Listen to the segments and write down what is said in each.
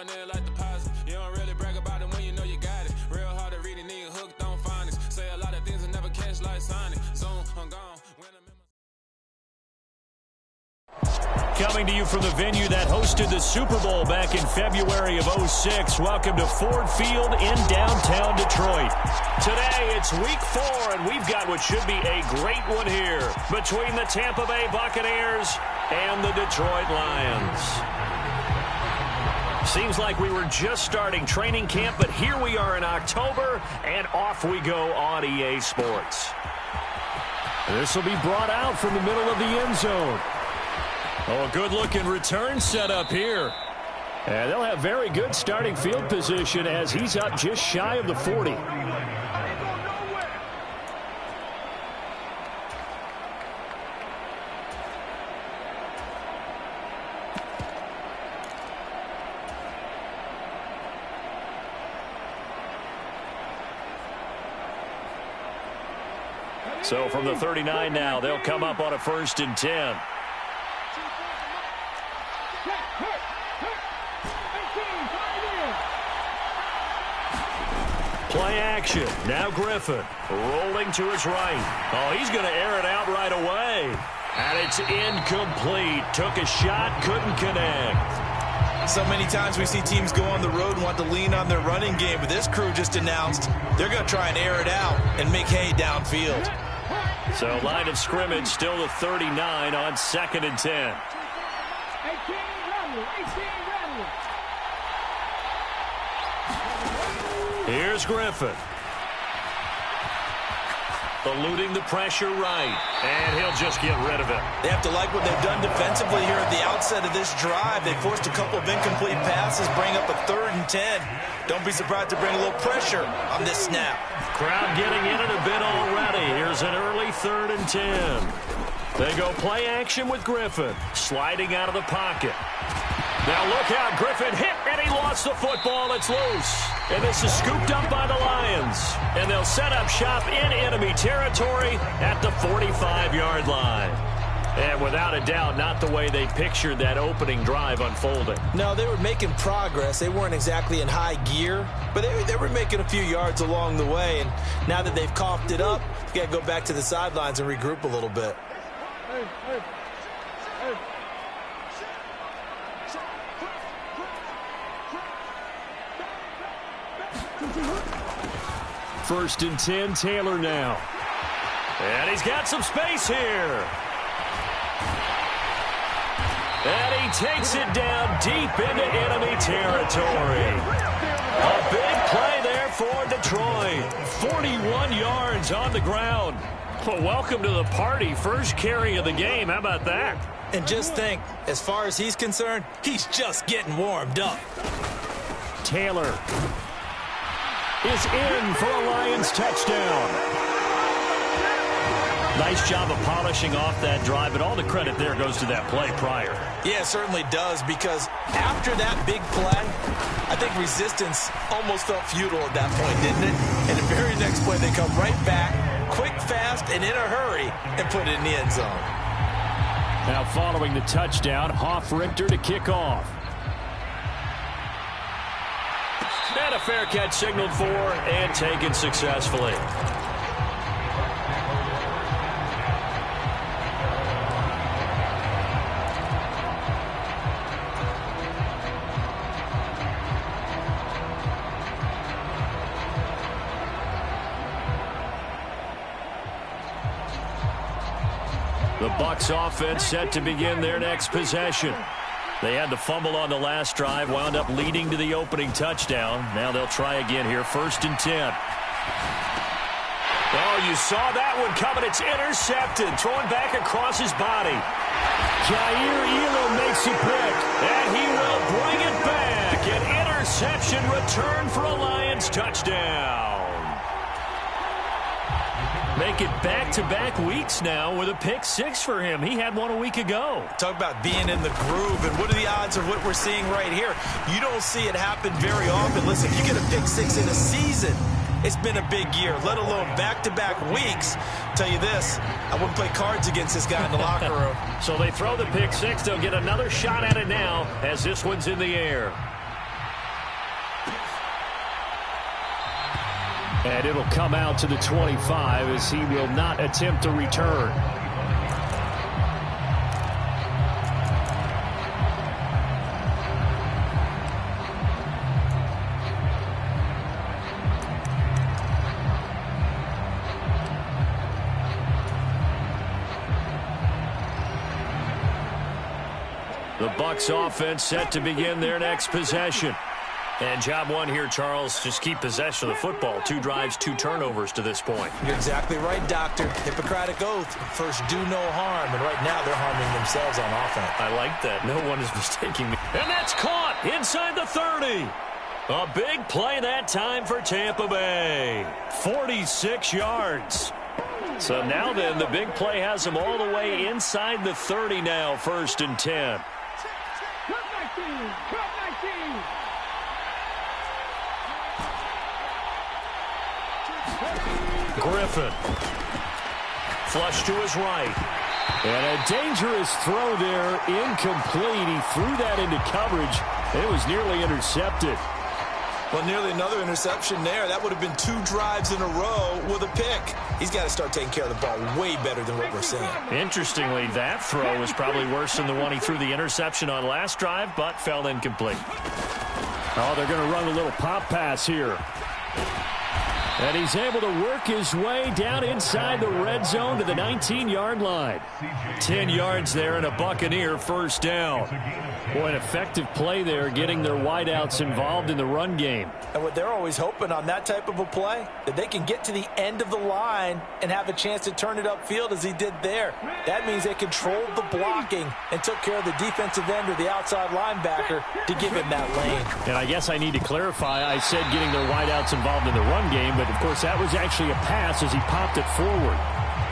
down there like deposit. You don't really brag about it when you know you got it. Real hard to read a nigga hooked on phonics. Say a lot of things and never catch like Sonic. Zone, I'm gone. Coming to you from the venue that hosted the Super Bowl back in February of '06. Welcome to Ford Field in downtown Detroit. Today, it's week 4, and we've got what should be a great one here between the Tampa Bay Buccaneers and the Detroit Lions. Seems like we were just starting training camp, but here we are in October, and off we go on EA Sports. This will be brought out from the middle of the end zone. Oh, a good-looking return set up here. And they'll have very good starting field position as he's up just shy of the 40. So from the 39 now, they'll come up on a 1st and 10. Play action. Now Griffin rolling to his right. Oh, he's going to air it out right away. And it's incomplete. Took a shot, couldn't connect. So many times we see teams go on the road and want to lean on their running game, but this crew just announced they're going to try and air it out and make hay downfield. So line of scrimmage still the 39 on 2nd and 10. Here's Griffin. Eluding the pressure right. And he'll just get rid of it. They have to like what they've done defensively here at the outset of this drive. They forced a couple of incomplete passes, bring up a 3rd and 10. Don't be surprised to bring a little pressure on this snap. Crowd getting in it a bit already. Here's an early 3rd and 10. They go play action with Griffin. Sliding out of the pocket. Now look out, Griffin hit, and he lost the football. It's loose. And this is scooped up by the Lions. And they'll set up shop in enemy territory at the 45-yard line. And without a doubt, not the way they pictured that opening drive unfolding. No, they were making progress. They weren't exactly in high gear, but they were making a few yards along the way. And now that they've coughed it up, you got to go back to the sidelines and regroup a little bit. First and 10, Taylor now. And he's got some space here. And he takes it down deep into enemy territory. A big play there for Detroit. 41 yards on the ground. Well, welcome to the party. First carry of the game. How about that? And just think, as far as he's concerned, he's just getting warmed up. Taylor is in for a Lions touchdown. Nice job of polishing off that drive, but all the credit there goes to that play prior. Yeah, it certainly does, because after that big play, I think resistance almost felt futile at that point, didn't it? And the very next play, they come right back, quick, fast, and in a hurry, and put it in the end zone. Now following the touchdown, Hoff-Richter to kick off. And a fair catch signaled for and taken successfully. The Bucs offense set to begin their next possession. They had the fumble on the last drive, wound up leading to the opening touchdown. Now they'll try again here, 1st and 10. Oh, you saw that one coming. It's intercepted, thrown back across his body. Jair Elam makes a pick, and he will bring it back. An interception return for a Lions touchdown. Make it back-to-back weeks now with a pick 6 for him. He had one a week ago. Talk about being in the groove, and what are the odds of what we're seeing right here? You don't see it happen very often. Listen, if you get a pick 6 in a season, it's been a big year, let alone back-to-back weeks. Tell you this, I wouldn't play cards against this guy in the locker room. So they throw the pick 6. They'll get another shot at it now as this one's in the air. And it'll come out to the 25 as he will not attempt to return. The Bucs offense set to begin their next possession. And job one here, Charles, just keep possession of the football. 2 drives, 2 turnovers to this point. You're exactly right, Doctor. Hippocratic oath. First, do no harm. And right now, they're harming themselves on offense. I like that. No one is mistaking me. And that's caught inside the 30. A big play that time for Tampa Bay. 46 yards. So now then, the big play has them all the way inside the 30 now, 1st and 10. Griffin. Flush to his right. And a dangerous throw there. Incomplete. He threw that into coverage. And it was nearly intercepted. Well, nearly another interception there. That would have been 2 drives in a row with a pick. He's got to start taking care of the ball way better than what we're seeing. Interestingly, that throw was probably worse than the one he threw the interception on last drive, but fell incomplete. Oh, they're going to run a little pop pass here. And he's able to work his way down inside the red zone to the 19-yard line. 10 yards there and a Buccaneer first down. Boy, an effective play there, getting their wideouts involved in the run game. And what they're always hoping on that type of a play, that they can get to the end of the line and have a chance to turn it upfield as he did there. That means they controlled the blocking and took care of the defensive end or the outside linebacker to give him that lane. And I guess I need to clarify, I said getting their wideouts involved in the run game, but of course that was actually a pass as he popped it forward.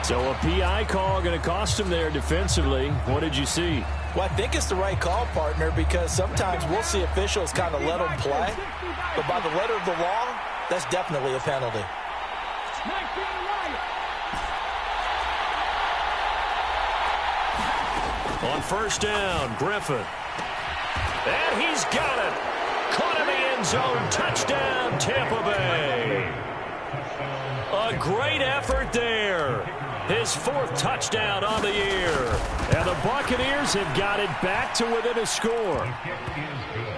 So a PI call going to cost him there defensively. What did you see? Well, I think it's the right call, partner, because sometimes we'll see officials kind of let them play. But by the letter of the law, that's definitely a penalty. On first down, Griffin. And he's got it. Caught in the end zone. Touchdown, Tampa Bay. A great effort there. His 4th touchdown on the year. And the Buccaneers have got it back to within a score.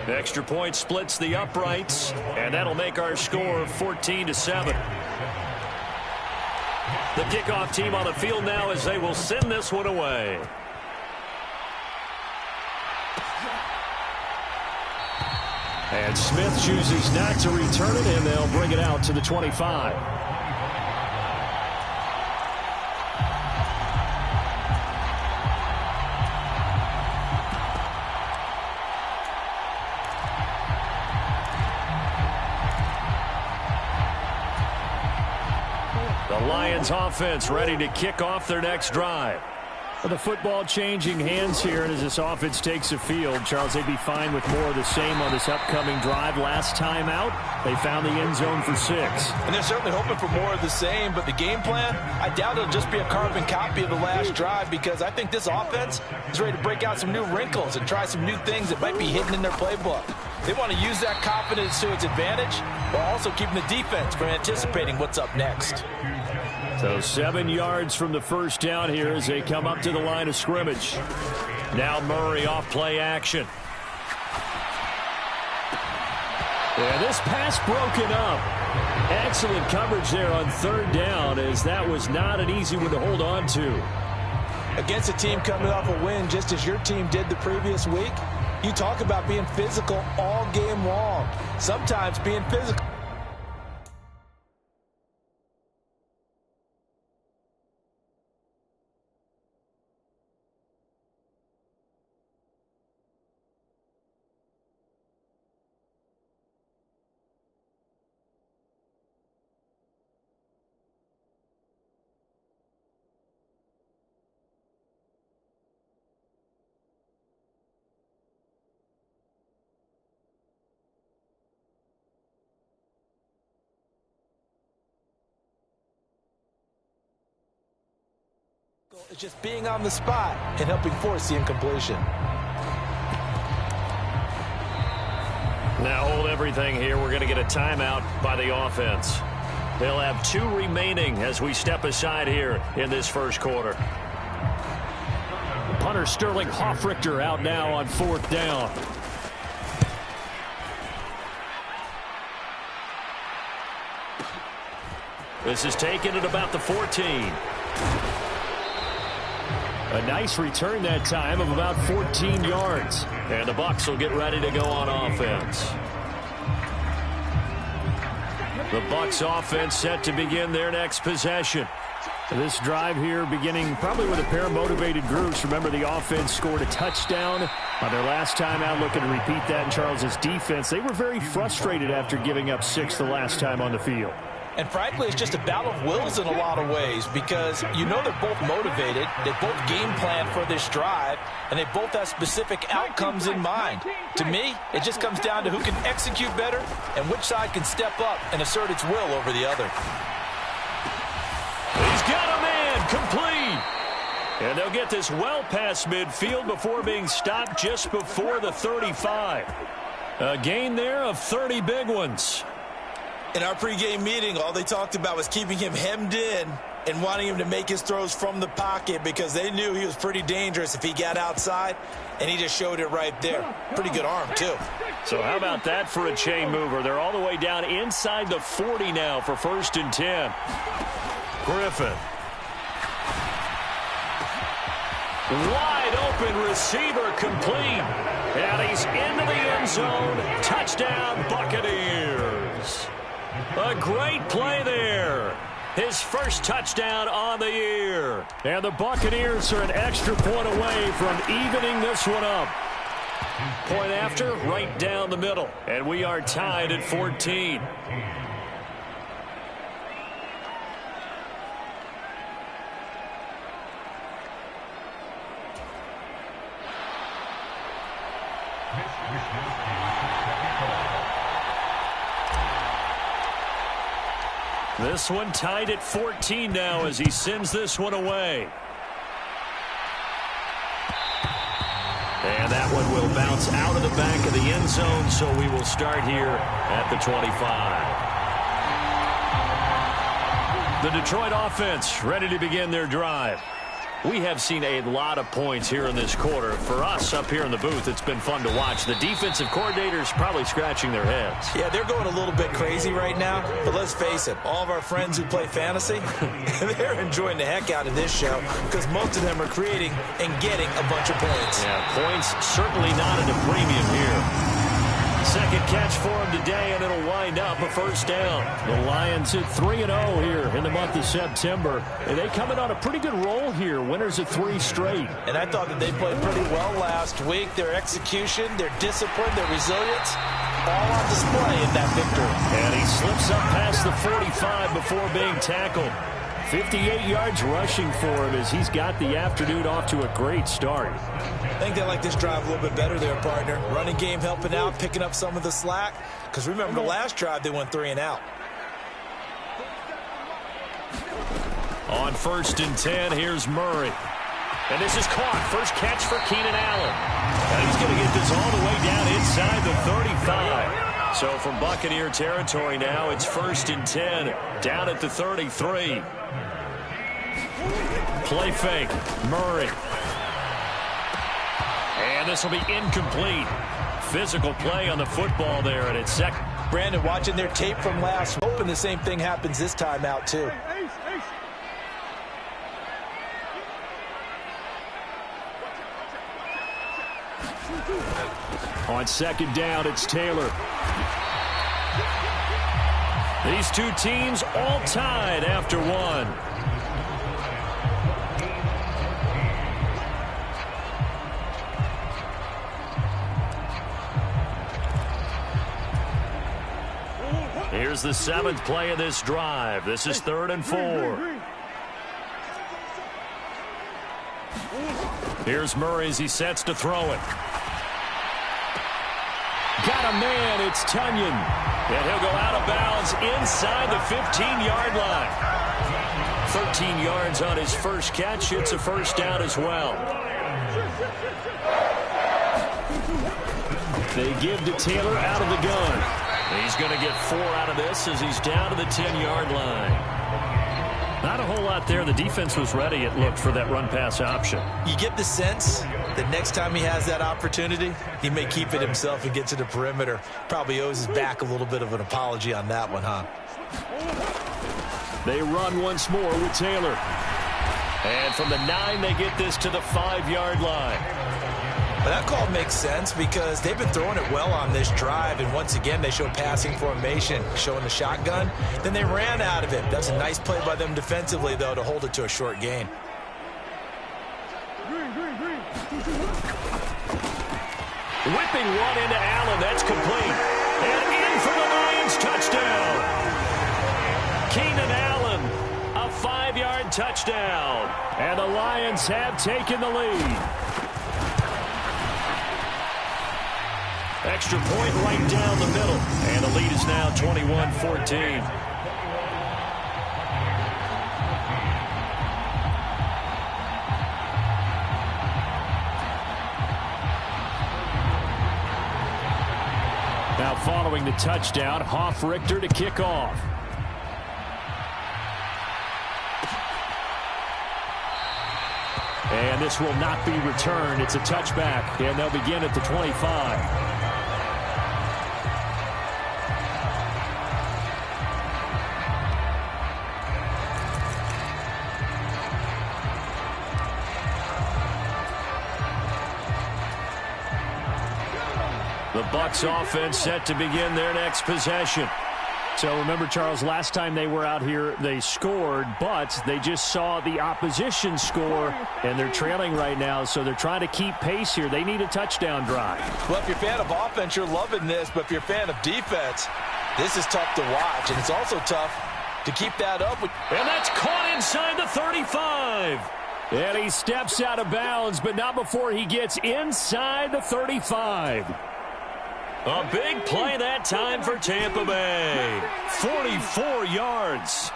Extra point splits the uprights, and that'll make our score 14-7. The kickoff team on the field now as they will send this one away. And Smith chooses not to return it, and they'll bring it out to the 25. The Lions offense ready to kick off their next drive. The football changing hands here, and as this offense takes the field, Charles, they'd be fine with more of the same on this upcoming drive. Last time out, they found the end zone for 6. And they're certainly hoping for more of the same, but the game plan, I doubt it'll just be a carbon copy of the last drive, because I think this offense is ready to break out some new wrinkles and try some new things that might be hidden in their playbook. They want to use that confidence to its advantage, while also keeping the defense from anticipating what's up next. So 7 yards from the first down here as they come up to the line of scrimmage. Now Murray off play action. Yeah, this pass broken up. Excellent coverage there on 3rd down, as that was not an easy one to hold on to. Against a team coming off a win just as your team did the previous week, you talk about being physical all game long. Sometimes being physical. It's just being on the spot and helping force the incompletion. Now hold everything here. We're going to get a timeout by the offense. They'll have 2 remaining as we step aside here in this first quarter. Punter Sterling Hoffrichter out now on 4th down. This is taken at about the 14. A nice return that time of about 14 yards. And the Bucs will get ready to go on offense. The Bucs offense set to begin their next possession. This drive here beginning probably with a pair of motivated groups. Remember, the offense scored a touchdown on their last time out. Looking to repeat that in Charles's defense. They were very frustrated after giving up 6 the last time on the field. And frankly, it's just a battle of wills in a lot of ways because you know they're both motivated. They both game plan for this drive, and they both have specific outcomes in mind. To me, it just comes down to who can execute better and which side can step up and assert its will over the other. He's got a man complete. And they'll get this well past midfield before being stopped just before the 35. A gain there of 30 big ones. In our pregame meeting, all they talked about was keeping him hemmed in and wanting him to make his throws from the pocket because they knew he was pretty dangerous if he got outside, and he just showed it right there. Pretty good arm, too. So how about that for a chain mover? They're all the way down inside the 40 now for 1st and 10. Griffin. Wide open receiver complete. And he's into the end zone. Touchdown, Buccaneers. A great play there. His first touchdown on the year. And the Buccaneers are an extra point away from evening this one up. Point after, right down the middle. And we are tied at 14. This one tied at 14 now as he sends this one away. And that one will bounce out of the back of the end zone, so we will start here at the 25. The Detroit offense ready to begin their drive. We have seen a lot of points here in this quarter. For us up here in the booth, it's been fun to watch. The defensive coordinators probably scratching their heads. Yeah, they're going a little bit crazy right now. But let's face it, all of our friends who play fantasy, they're enjoying the heck out of this show because most of them are creating and getting a bunch of points. Yeah, points certainly not at a premium here. Second catch for him today, and it'll wind up a 1st down. The Lions hit 3-0 here in the month of September. And they come in on a pretty good roll here. Winners of 3 straight. And I thought that they played pretty well last week. Their execution, their discipline, their resilience, all on display in that victory. And he slips up past the 45 before being tackled. 58 yards rushing for him as he's got the afternoon off to a great start. I think they like this drive a little bit better there, partner. Running game helping out, picking up some of the slack. Because remember, the last drive they went 3 and out. On 1st and 10, here's Murray. And this is caught. First catch for Keenan Allen. And he's going to get this all the way down inside the 35. So from Buccaneer territory now, it's 1st and 10, down at the 33. Play fake, Murray. And this will be incomplete. Physical play on the football there, and it's second. Brandon, watching their tape from last, hoping the same thing happens this time out, too. On 2nd down, it's Taylor. These two teams all tied after one. Here's the 7th play of this drive. This is 3rd and 4. Here's Murray as he sets to throw it. Got a man, it's Tunyon. And he'll go out of bounds inside the 15-yard line. 13 yards on his first catch. It's a 1st down as well. They give to Taylor out of the gun. He's going to get 4 out of this as he's down to the 10-yard line. Not a whole lot there. The defense was ready, it looked, for that run-pass option. You get the sense that next time he has that opportunity, he may keep it himself and get to the perimeter. Probably owes his back a little bit of an apology on that one, huh? They run once more with Taylor. And from the 9, they get this to the 5-yard line. But that call makes sense because they've been throwing it well on this drive, and once again they show passing formation, showing the shotgun. Then they ran out of it. That's a nice play by them defensively, though, to hold it to a short gain. Whipping one into Allen. That's complete. And in for the Lions touchdown. Keenan Allen, a 5-yard touchdown. And the Lions have taken the lead. Extra point right down the middle. And the lead is now 21-14. Now following the touchdown, Hoff-Richter to kick off. And this will not be returned. It's a touchback, and they'll begin at the 25. The Bucs offense set to begin their next possession. So remember, Charles, last time they were out here, they scored, but they just saw the opposition score, and they're trailing right now, so they're trying to keep pace here. They need a touchdown drive. Well, if you're a fan of offense, you're loving this, but if you're a fan of defense, this is tough to watch, and it's also tough to keep that up. And that's caught inside the 35. And he steps out of bounds, but not before he gets inside the 35. A big play that time for Tampa Bay. 44 yards.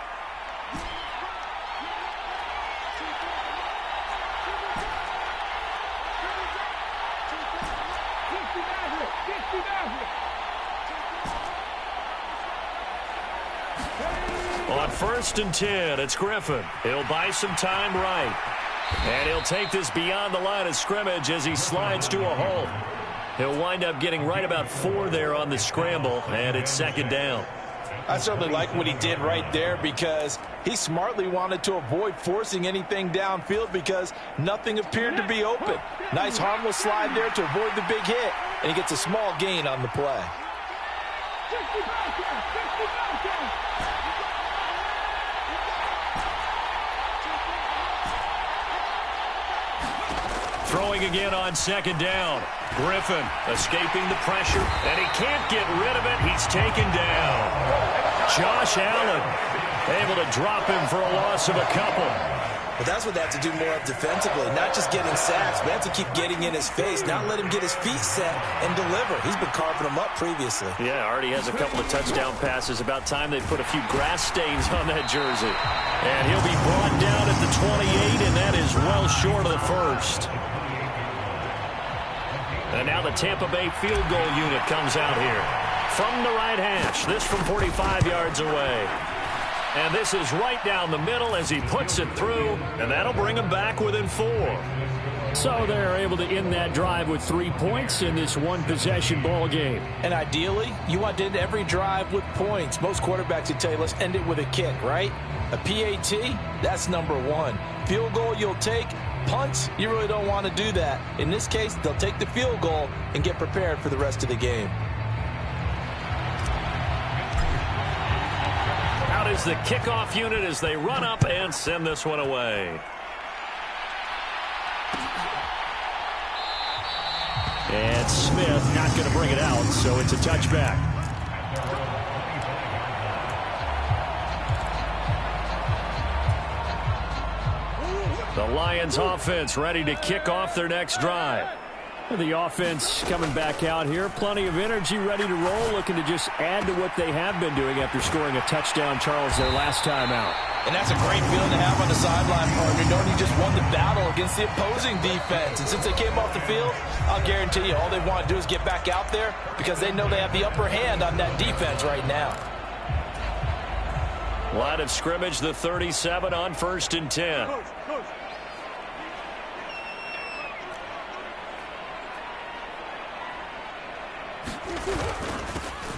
On 1st and 10, it's Griffin. He'll buy some time right. And he'll take this beyond the line of scrimmage as he slides to a hole. He'll wind up getting right about 4 there on the scramble, and it's 2nd down. I certainly like what he did right there because he smartly wanted to avoid forcing anything downfield because nothing appeared to be open. Nice harmless slide there to avoid the big hit, and he gets a small gain on the play. Throwing again on 2nd down. Griffin escaping the pressure, and he can't get rid of it. He's taken down. Josh Allen able to drop him for a loss of a couple. But that's what they have to do more of defensively, not just getting sacks, but have to keep getting in his face, not let him get his feet set and deliver. He's been carving them up previously. Yeah, already has a couple of touchdown passes. About time they put a few grass stains on that jersey. And he'll be brought down at the 28, and that is well short of the first. And now the Tampa Bay field goal unit comes out here from the right hash. This from 45 yards away. And this is right down the middle as he puts it through, and that'll bring him back within 4. So they're able to end that drive with 3 points in this one-possession ball game. And ideally, you want to end every drive with points. Most quarterbacks would tell you, let's end it with a kick, right? A PAT, that's number 1. Field goal you'll take. Punts, you really don't want to do that. In this case, they'll take the field goal and get prepared for the rest of the game. Out is the kickoff unit as they run up and send this one away. And Smith not going to bring it out, so it's a touchback. The Lions offense ready to kick off their next drive. The offense coming back out here. Plenty of energy, ready to roll, looking to just add to what they have been doing after scoring a touchdown, Charles, their last time out. And that's a great feeling to have on the sideline, partner, knowing you just won the battle against the opposing defense. And since they came off the field, I'll guarantee you all they want to do is get back out there because they know they have the upper hand on that defense right now. Line of scrimmage, the 37 on 1st and 10.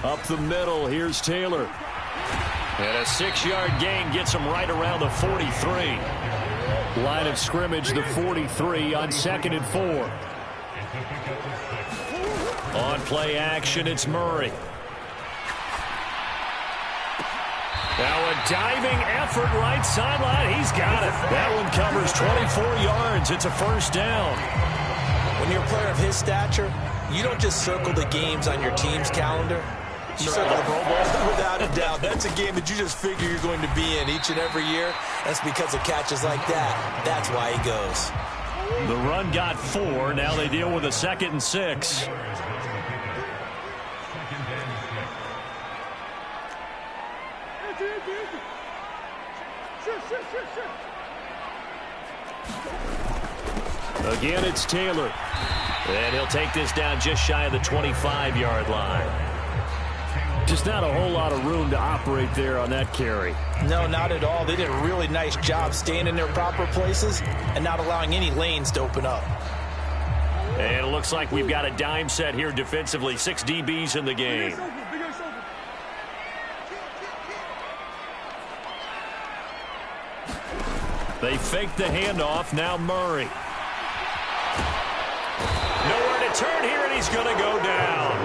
Up the middle, here's Taylor. And a 6-yard gain gets him right around the 43. Line of scrimmage, the 43 on 2nd and 4. On play action, it's Murray. Now a diving effort right sideline. He's got it. That one covers 24 yards. It's a first down. When you're a player of his stature, you don't just circle the games on your team's calendar. You circle the Pro Bowl. Without a doubt. That's a game that you just figure you're going to be in each and every year. That's because of catches like that. That's why he goes. The run got 4. Now they deal with a 2nd and 6. Again, it's Taylor. And he'll take this down just shy of the 25-yard line. Just not a whole lot of room to operate there on that carry. No, not at all. They did a really nice job staying in their proper places and not allowing any lanes to open up. And it looks like we've got a dime set here defensively. 6 DBs in the game. They fake the handoff. Now Murray. Nowhere to turn here, and he's going to go down.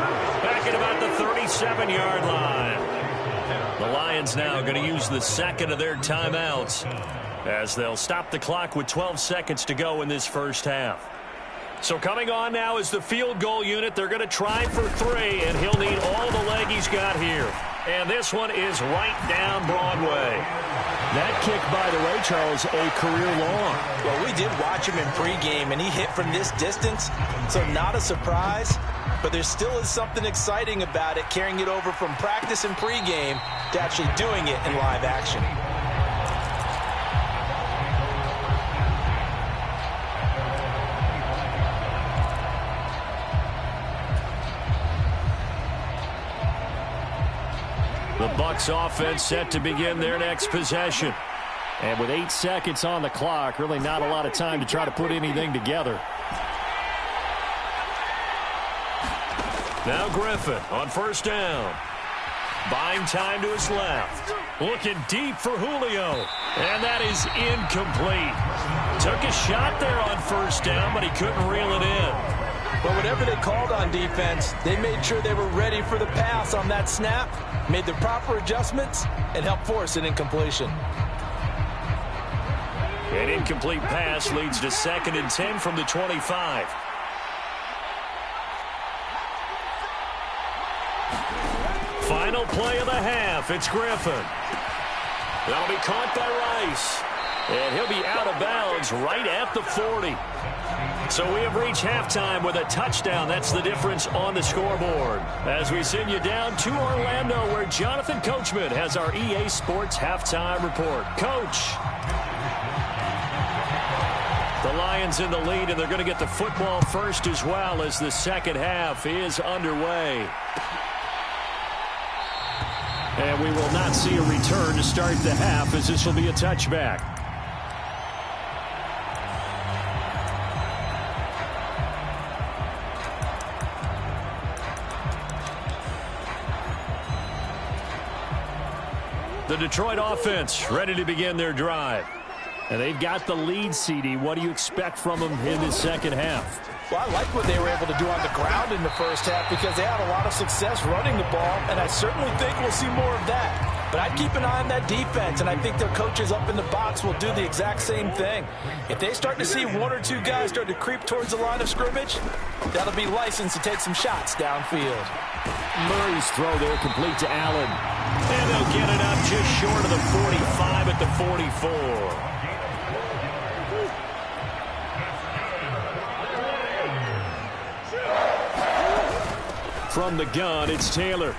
Back at about the 37-yard line. The Lions now going to use the 2nd of their timeouts as they'll stop the clock with 12 seconds to go in this first half. So coming on now is the field goal unit. They're going to try for 3, and he'll need all the leg he's got here. And this one is right down Broadway. That kick, by the way, Charles, a career long. Well, we did watch him in pregame, and he hit from this distance, so not a surprise. But there still is something exciting about it, carrying it over from practice and pregame to actually doing it in live action. The Bucs offense set to begin their next possession. And with 8 seconds on the clock, really not a lot of time to try to put anything together. Now Griffin on 1st down. Buying time to his left. Looking deep for Julio. And that is incomplete. Took a shot there on 1st down, but he couldn't reel it in. But whatever they called on defense, they made sure they were ready for the pass on that snap, made the proper adjustments, and helped force an incompletion. An incomplete pass leads to 2nd and 10 from the 25. Final play of the half. It's Griffin. That'll be caught by Rice. And he'll be out of bounds right at the 40. So we have reached halftime with a touchdown. That's the difference on the scoreboard. As we send you down to Orlando, where Jonathan Coachman has our EA Sports halftime report. Coach. The Lions in the lead, and they're going to get the football first as well as the second half is underway. And we will not see a return to start the half, as this will be a touchback. The Detroit offense ready to begin their drive. And they've got the lead, CD. What do you expect from them in this second half? Well, I like what they were able to do on the ground in the first half because they had a lot of success running the ball, and I certainly think we'll see more of that. But I'd keep an eye on that defense, and I think their coaches up in the box will do the exact same thing. If they start to see 1 or 2 guys start to creep towards the line of scrimmage, that'll be licensed to take some shots downfield. Murray's throw there complete to Allen. And they'll get it up just short of the 45 at the 44. From the gun, it's Taylor.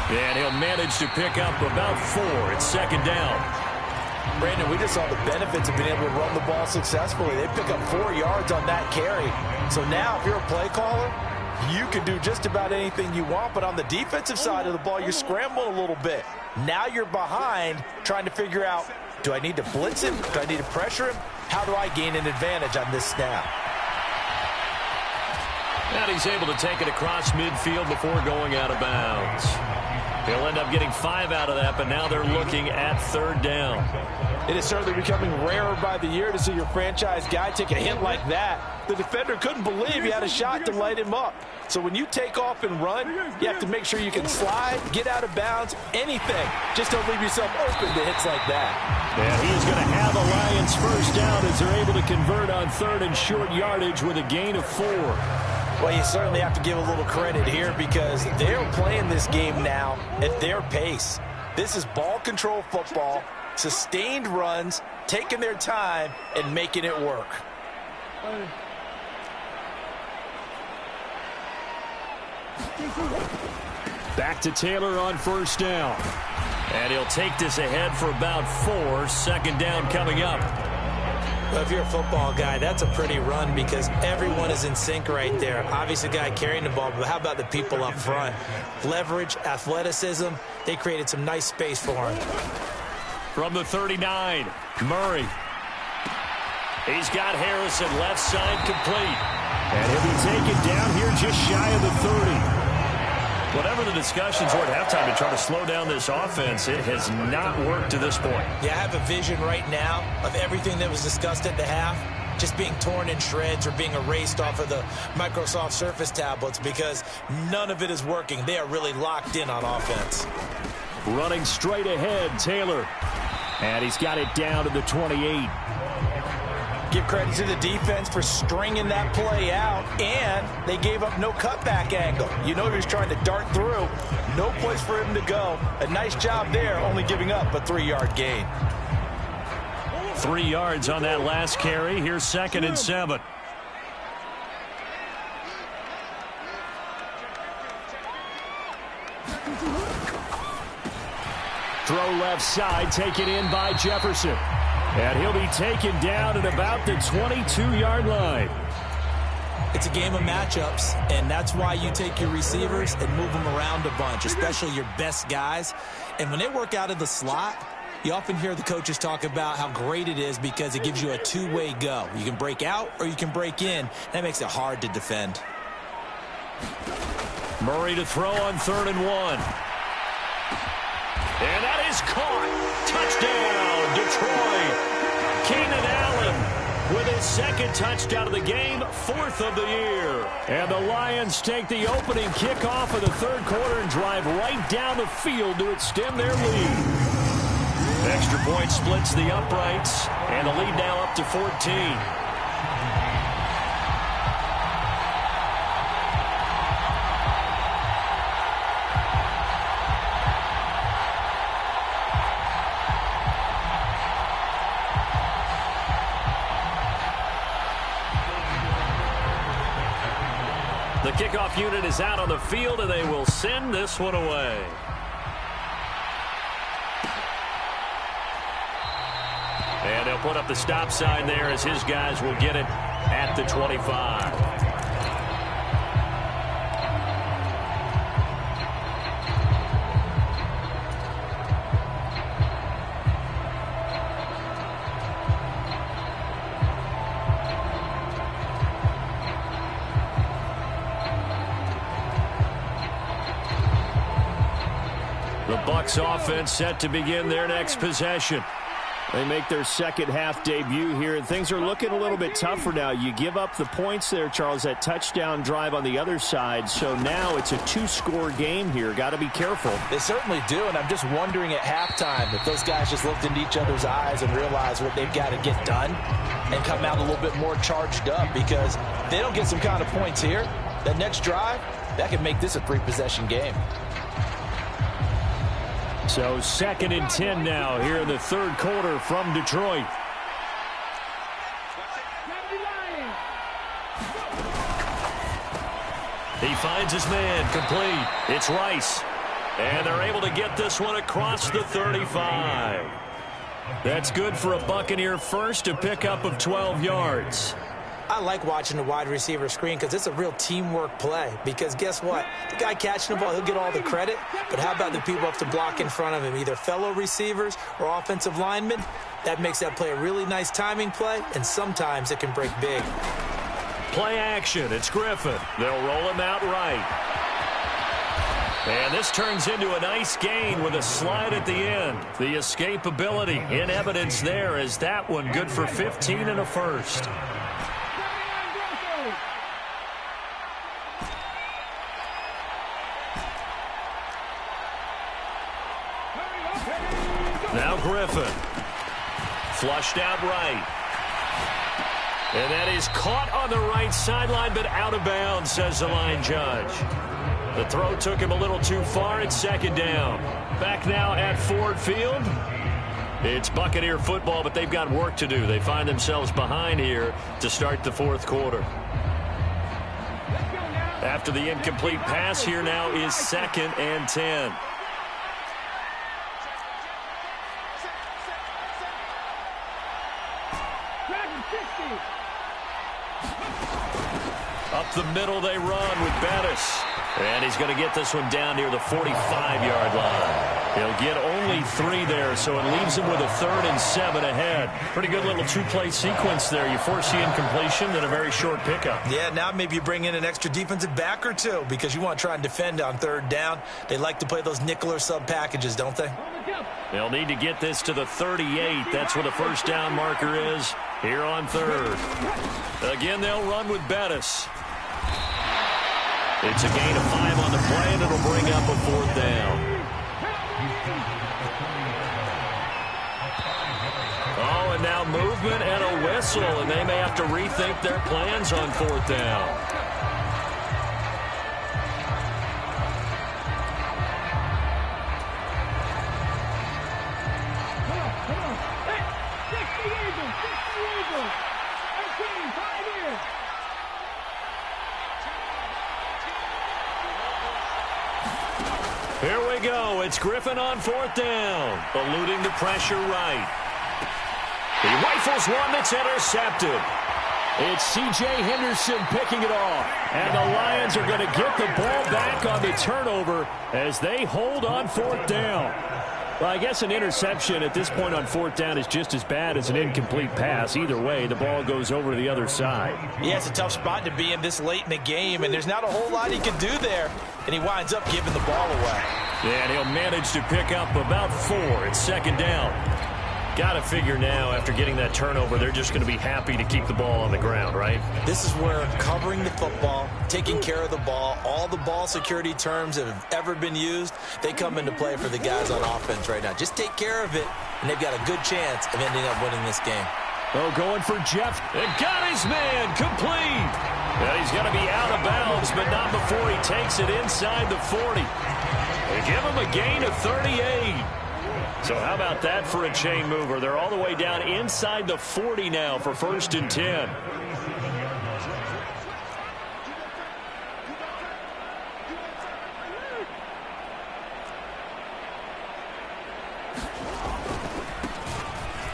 And he'll manage to pick up about 4. It's second down. Brandon, we just saw the benefits of being able to run the ball successfully. They pick up 4 yards on that carry. So now if you're a play caller, you can do just about anything you want. But on the defensive side of the ball, you're scrambling a little bit. Now you're behind trying to figure out, do I need to blitz him? Do I need to pressure him? How do I gain an advantage on this snap? And he's able to take it across midfield before going out of bounds. He'll end up getting 5 out of that, but now they're looking at third down. It is certainly becoming rarer by the year to see your franchise guy take a hit like that. The defender couldn't believe he had a shot to light him up. So when you take off and run, you have to make sure you can slide, get out of bounds, anything. Just don't leave yourself open to hits like that. And he is going to have a Lions first down as they're able to convert on third and short yardage with a gain of 4. Well, you certainly have to give a little credit here because they're playing this game now at their pace. This is ball control football, sustained runs, taking their time, and making it work. Back to Taylor on first down. And he'll take this ahead for about 4. Second down coming up. Well, if you're a football guy, that's a pretty run because everyone is in sync right there. Obviously, the guy carrying the ball, but how about the people up front? Leverage, athleticism, they created some nice space for him. From the 39, Murray. He's got Harrison left side complete. And he'll be taken down here just shy of the 30. Whatever the discussions were at halftime to try to slow down this offense, it has not worked to this point. Yeah, I have a vision right now of everything that was discussed at the half just being torn in shreds or being erased off of the Microsoft Surface tablets because none of it is working. They are really locked in on offense. Running straight ahead, Taylor. And he's got it down to the 28. Give credit to the defense for stringing that play out, and they gave up no cutback angle. You know he was trying to dart through. No place for him to go. A nice job there, only giving up a 3-yard gain. 3 yards on that last carry. Here's second and 7. Throw left side, taken in by Jefferson. And he'll be taken down at about the 22-yard line. It's a game of matchups, and that's why you take your receivers and move them around a bunch, especially your best guys. And when they work out of the slot, you often hear the coaches talk about how great it is because it gives you a two-way go. You can break out or you can break in. That makes it hard to defend. Murray to throw on 3rd and 1. And that is caught. Touchdown, Detroit. Keenan Allen with his second touchdown of the game, 4th of the year. And the Lions take the opening kickoff of the third quarter and drive right down the field to extend their lead. Extra point splits the uprights, and the lead now up to 14. The kickoff unit is out on the field, and they will send this one away. And they'll put up the stop sign there as his guys will get it at the 25. The Bucs offense set to begin their next possession. They make their second half debut here, and things are looking a little bit tougher now. You give up the points there, Charles, that touchdown drive on the other side. So now it's a 2-score game here. Got to be careful. They certainly do, and I'm just wondering at halftime if those guys just looked into each other's eyes and realized what they've got to get done and come out a little bit more charged up, because if they don't get some kind of points here, that next drive, that could make this a 3-possession game. So 2nd and 10 now here in the third quarter from Detroit. He finds his man, complete. It's Rice. And they're able to get this one across the 35. That's good for a Buccaneer first, a pickup of 12 yards. I like watching the wide receiver screen because it's a real teamwork play. Because guess what? The guy catching the ball, he'll get all the credit. But how about the people up to block in front of him, either fellow receivers or offensive linemen? That makes that play a really nice timing play, and sometimes it can break big. Play action. It's Griffin. They'll roll him out right. And this turns into a nice gain with a slide at the end. The escapability in evidence there as that one good for 15 and a first. Now Griffin. Flushed out right. And that is caught on the right sideline, but out of bounds, says the line judge. The throw took him a little too far. It's second down. Back now at Ford Field. It's Buccaneer football, but they've got work to do. They find themselves behind here to start the fourth quarter. After the incomplete pass, here now is 2nd and 10. Up the middle they run with Bettis. And he's going to get this one down near the 45-yard line. He'll get only 3 there, so it leaves him with a 3rd and 7 ahead. Pretty good little two-play sequence there. You force the incompletion, then a very short pickup. Yeah, now maybe you bring in an extra defensive back or two because you want to try and defend on 3rd down. They like to play those nickel or sub packages, don't they? They'll need to get this to the 38. That's where the first down marker is here on 3rd. Again, they'll run with Bettis. It's a gain of 5 on the play, and it'll bring up a 4th down. Oh, and now movement and a whistle, and they may have to rethink their plans on 4th down. Here we go. It's Griffin on 4th down. Eluding the pressure right. He rifles one that's intercepted. It's C.J. Henderson picking it off. And the Lions are going to get the ball back on the turnover as they hold on 4th down. Well, I guess an interception at this point on 4th down is just as bad as an incomplete pass. Either way, the ball goes over to the other side. Yeah, it's a tough spot to be in this late in the game, and there's not a whole lot he can do there. And he winds up giving the ball away. Yeah, and he'll manage to pick up about 4. It's 2nd down. Got to figure now, after getting that turnover, they're just going to be happy to keep the ball on the ground, right? This is where covering the football, taking care of the ball, all the ball security terms that have ever been used, they come into play for the guys on offense right now. Just take care of it, and they've got a good chance of ending up winning this game. Oh, going for Jeff. And got his man complete. And he's going to be out of bounds, but not before he takes it inside the 40. They give him a gain of 38. So how about that for a chain mover? They're all the way down inside the 40 now for 1st and 10.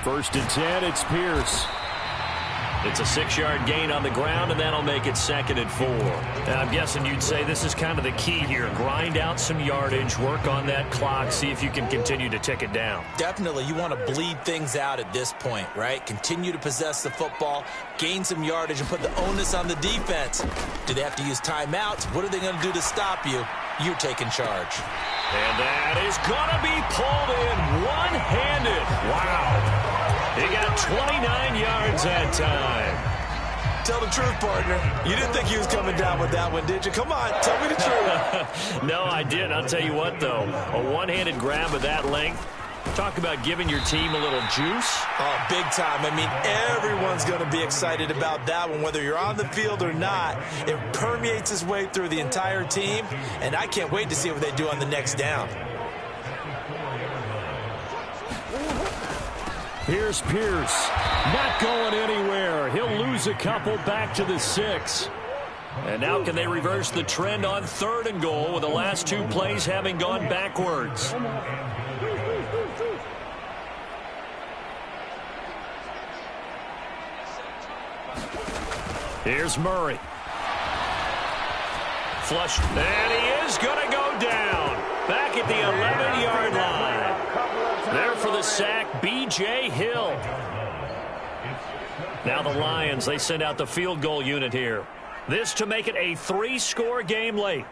First and 10, it's Pierce. It's a 6-yard gain on the ground, and that'll make it 2nd and 4. And I'm guessing you'd say this is kind of the key here. Grind out some yardage, work on that clock, see if you can continue to tick it down. Definitely. You want to bleed things out at this point, right? Continue to possess the football, gain some yardage, and put the onus on the defense. Do they have to use timeouts? What are they going to do to stop you? You're taking charge. And that is going to be pulled in one-handed. Wow. He got 29 yards that time. Tell the truth, partner. You didn't think he was coming down with that one, did you? Come on, tell me the truth. No, I didn't. I'll tell you what, though. A one-handed grab of that length. Talk about giving your team a little juice. Oh, big time. I mean, everyone's going to be excited about that one, whether you're on the field or not. It permeates its way through the entire team, and I can't wait to see what they do on the next down. Here's Pierce. Not going anywhere. He'll lose a couple back to the 6. And now can they reverse the trend on 3rd and goal with the last 2 plays having gone backwards? Here's Murray. Flush, and he is going to go down. Back at the 11-yard line. There for the sack, B.J. Hill. Now the Lions, they send out the field goal unit here. This to make it a 3-score game late.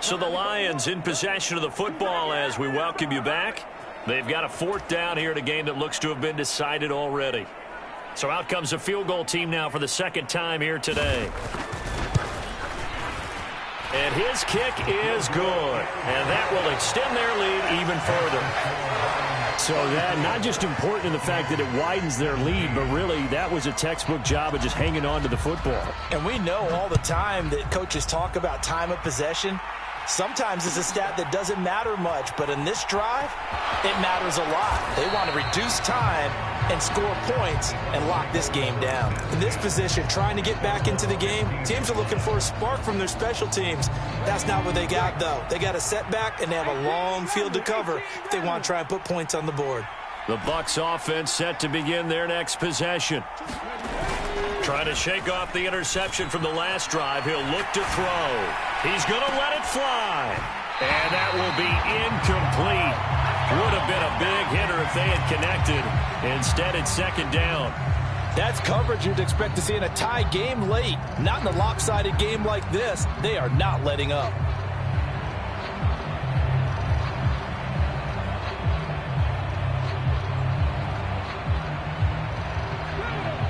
So the Lions in possession of the football as we welcome you back. They've got a 4th down here in a game that looks to have been decided already. So out comes the field goal team now for the 2nd time here today. And his kick is good. And that will extend their lead even further. So that not just important in the fact that it widens their lead, but really that was a textbook job of just hanging on to the football. And we know all the time that coaches talk about time of possession. Sometimes it's a stat that doesn't matter much, but in this drive, it matters a lot. They want to reduce time and score points and lock this game down. In this position, trying to get back into the game, teams are looking for a spark from their special teams. That's not what they got, though. They got a setback, and they have a long field to cover if they want to try and put points on the board. The Bucs offense set to begin their next possession. Trying to shake off the interception from the last drive. He'll look to throw. He's going to let it fly. And that will be incomplete. Would have been a big hitter if they had connected. Instead, it's 2nd down. That's coverage you'd expect to see in a tie game late. Not in a lopsided game like this. They are not letting up.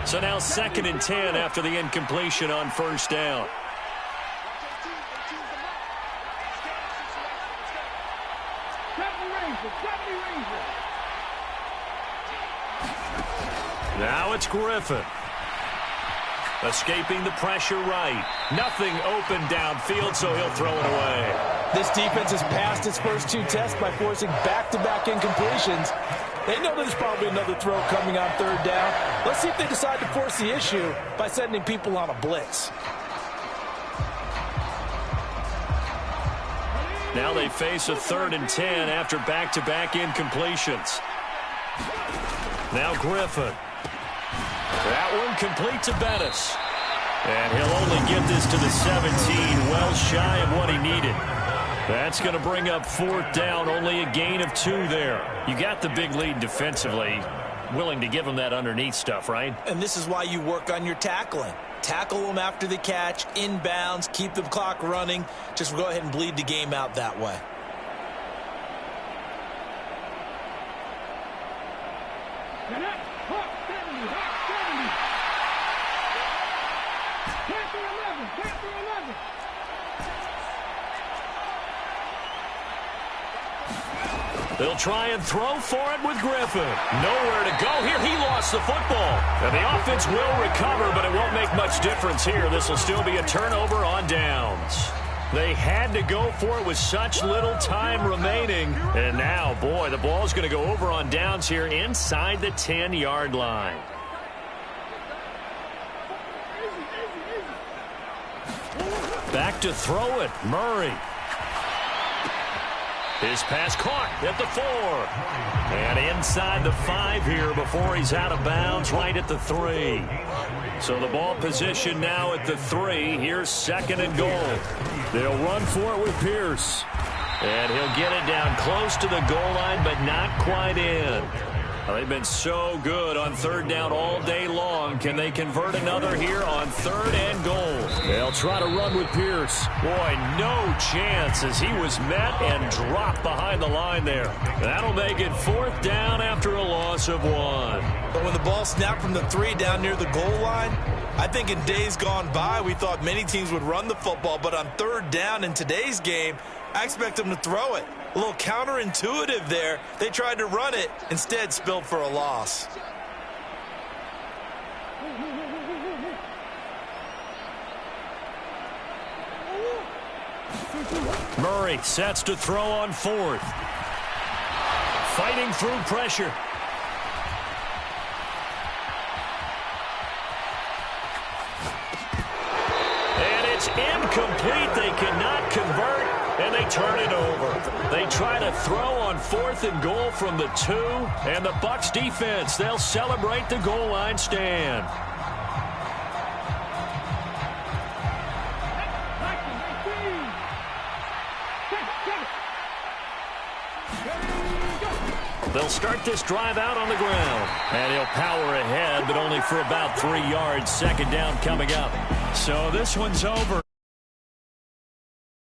So now 2nd and 10 after the incompletion on 1st down. Now it's Griffin. Escaping the pressure right. Nothing open downfield, so he'll throw it away. This defense has passed its first 2 tests by forcing back-to-back incompletions. They know there's probably another throw coming on 3rd down. Let's see if they decide to force the issue by sending people on a blitz. Now they face a 3rd and 10 after back-to-back incompletions. Now Griffin. That one complete to Bettis. And he'll only get this to the 17, well shy of what he needed. That's going to bring up 4th down, only a gain of 2 there. You got the big lead defensively, willing to give them that underneath stuff, right? And this is why you work on your tackling. Tackle them after the catch, inbounds, keep the clock running. Just go ahead and bleed the game out that way. They'll try and throw for it with Griffin. Nowhere to go here. He lost the football. And the offense will recover, but it won't make much difference here. This will still be a turnover on downs. They had to go for it with such little time remaining. And now, boy, the ball's going to go over on downs here inside the 10-yard line. Back to throw it, Murray. His pass caught at the 4. And inside the 5 here before he's out of bounds right at the 3. So the ball position now at the 3. Here's 2nd and goal. They'll run for it with Pierce. And he'll get it down close to the goal line, but not quite in. Well, they've been so good on 3rd down all day long. Can they convert another here on 3rd and goal? They'll try to run with Pierce. Boy, no chance as he was met and dropped behind the line there. That'll make it 4th down after a loss of 1. But when the ball snapped from the 3 down near the goal line, I think in days gone by, we thought many teams would run the football. But on 3rd down in today's game, I expect them to throw it. A little counterintuitive there. They tried to run it, instead spilled for a loss. Murray sets to throw on 4th. Fighting through pressure. incomplete. They cannot convert, and they turn it over. They try to throw on 4th and goal from the 2, and the Bucs defense, they'll celebrate the goal line stand. They'll start this drive out on the ground. And he'll power ahead, but only for about 3 yards. Second down coming up. So this one's over.